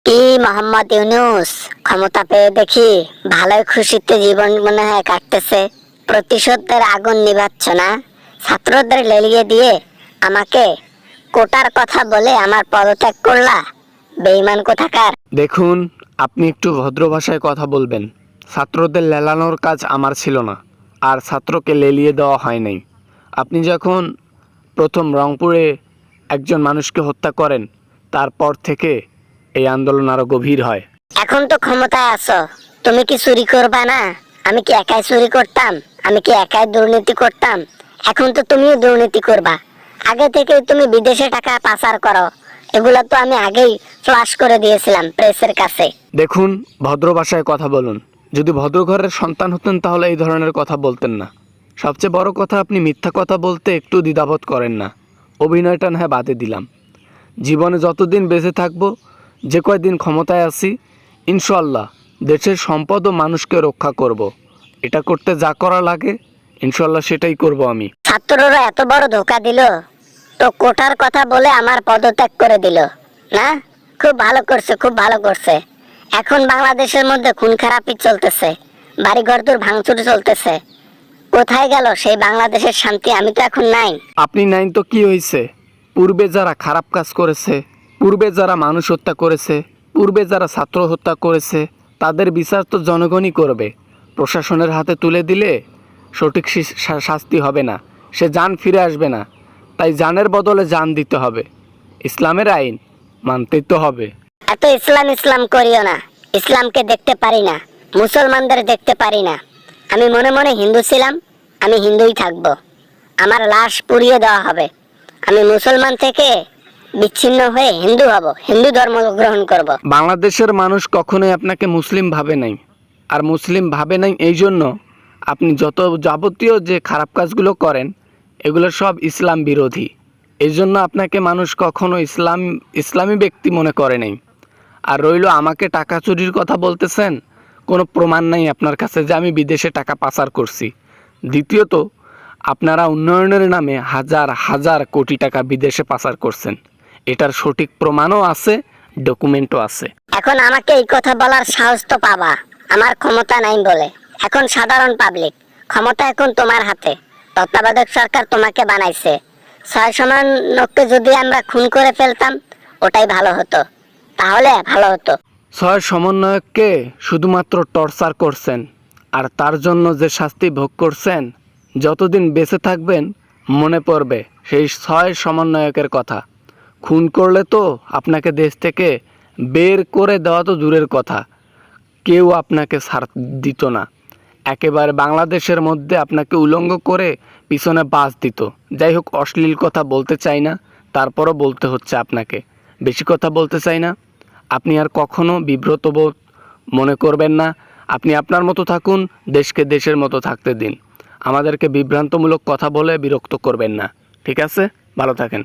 মোহাম্মদ ইউনূস ক্ষমতা পেয়ে দেখি ভালোই খুশিতে জীবন মনে হয় কাটতেছে। প্রতিশোধের আগুন নিভাচ্ছ না? ছাত্রদের লেলিয়ে দিয়ে আমাকে কোটার কথা বলে আমার পদত্যাগ করলা, বেঈমান কোথাকার। দেখুন, আপনি একটু ভদ্র ভাষায় কথা বলবেন। ছাত্রদের লেলানোর কাজ আমার ছিল না, আর ছাত্রকে লেলিয়ে দেওয়া হয় নাই। আপনি যখন প্রথম রংপুরে একজন মানুষকে হত্যা করেন, তারপর থেকে এই আন্দোলন আরো গভীর হয়। এখন তো ক্ষমতায় আছো, তুমি কি চুরি করবা না? আমি কি একাই চুরি করতাম? আমি কি একাই দুর্নীতি করতাম? এখন তো তুমিও দুর্নীতি করবা। আগে থেকেই তুমি বিদেশে টাকা পাচার করো, এগুলো তো আমি আগেই ফ্লাশ করে দিয়েছিলাম প্রেসের কাছে। দেখুন, ভদ্র ভাষায় কথা বলুন। যদি ভদ্র ঘরের সন্তান হতেন তাহলে এই ধরনের কথা বলতেন না। সবচেয়ে বড় কথা, আপনি মিথ্যা কথা বলতে একটু দ্বিধাবোধ করেন না। অভিনয়টা না হয় বাদে দিলাম। জীবনে যতদিন বেঁচে থাকবো, যে কয়দিন ক্ষমতায় আছি, ইনশাল্লাহ দেশের সম্পদ ও মানুষকে রক্ষা করব। এটা করতে যা করা লাগে ইনশাল্লাহ সেটাই করব আমি। ছাত্ররা এত বড় ধোকা দিল, তো কোটার কথা বলে আমার পদত্যাগ করে দিল না? খুব ভালো করছে, খুব ভালো করছে। এখন বাংলাদেশের মধ্যে খুন খারাপি চলতেছে, বাড়ি ঘরদুর ভাঙচুর চলতেছে। কোথায় গেল সেই বাংলাদেশের শান্তি? আমি তো এখন নাই। আপনি নাই তো কি হয়েছে? পূর্বে যারা খারাপ কাজ করেছে, পূর্বে যারা মানুষ হত্যা করেছে, পূর্বে যারা ছাত্র হত্যা করেছে, তাদের বিচার তো জনগণই করবে। প্রশাসনের হাতে তুলে দিলে সঠিক শাস্তি হবে না, সে জান ফিরে আসবে না। তাই জানের বদলে জান দিতে হবে। ইসলামের আইন মানতেই তো হবে। এত ইসলাম ইসলাম করিও না। ইসলামকে দেখতে পারি না, মুসলমানদের দেখতে পারি না। আমি মনে মনে হিন্দু ছিলাম, আমি হিন্দুই থাকবো। আমার লাশ পুড়িয়ে দেওয়া হবে। আমি মুসলমান থেকে বিচ্ছিন্ন হয়ে হিন্দু হব, হিন্দু ধর্ম গ্রহণ করব। বাংলাদেশের মানুষ কখনোই আপনাকে মুসলিম ভাবে নাই। আর মুসলিম ভাবে নাই এই জন্য আপনি যত যাবতীয় যে খারাপ কাজগুলো করেন, এগুলো সব ইসলাম বিরোধী। এই জন্য আপনাকে মানুষ কখনো ইসলামী ব্যক্তি মনে করে নাই। আর রইল আমাকে টাকা চুরির কথা বলতেছেন, কোনো প্রমাণ নাই আপনার কাছে যে আমি বিদেশে টাকা পাচার করছি। দ্বিতীয়ত, আপনারা উন্নয়নের নামে হাজার হাজার কোটি টাকা বিদেশে পাচার করছেন। এটার সঠিক প্রমাণও আছে, ডকুমেন্টও আছে। এখন আমাকে এই কথা বলার সাহস তো পাবা আমার ক্ষমতা নাই বলে। এখন সাধারণ পাবলিক, ক্ষমতা এখন তোমার হাতে। তত্ত্বাবধায়ক সরকার তোমাকে বানাইছে। 6 লোককে যদি আমরা খুন করে ফেলতাম, ওটাই ভালো হতো, তাহলে ভালো হতো। 6 সমন্বয়ককে শুধুমাত্র টর্চার করছেন, আর তার জন্য যে শাস্তি ভোগ করছেন, যতদিন বেঁচে থাকবেন মনে পড়বে সেই 6 সমন্বয়কের কথা। খুন করলে তো আপনাকে দেশ থেকে বের করে দেওয়া তো দূরের কথা, কেউ আপনাকে ছাড় দিত না। একেবারে বাংলাদেশের মধ্যে আপনাকে উলঙ্গ করে পিছনে বাস দিত। যাই হোক, অশ্লীল কথা বলতে চাই না, তারপরও বলতে হচ্ছে আপনাকে। বেশি কথা বলতে চাই না। আপনি আর কখনো বিব্রত বোধ মনে করবেন না। আপনি আপনার মতো থাকুন, দেশকে দেশের মতো থাকতে দিন। আমাদেরকে বিভ্রান্তমূলক কথা বলে বিরক্ত করবেন না। ঠিক আছে? ভালো থাকেন।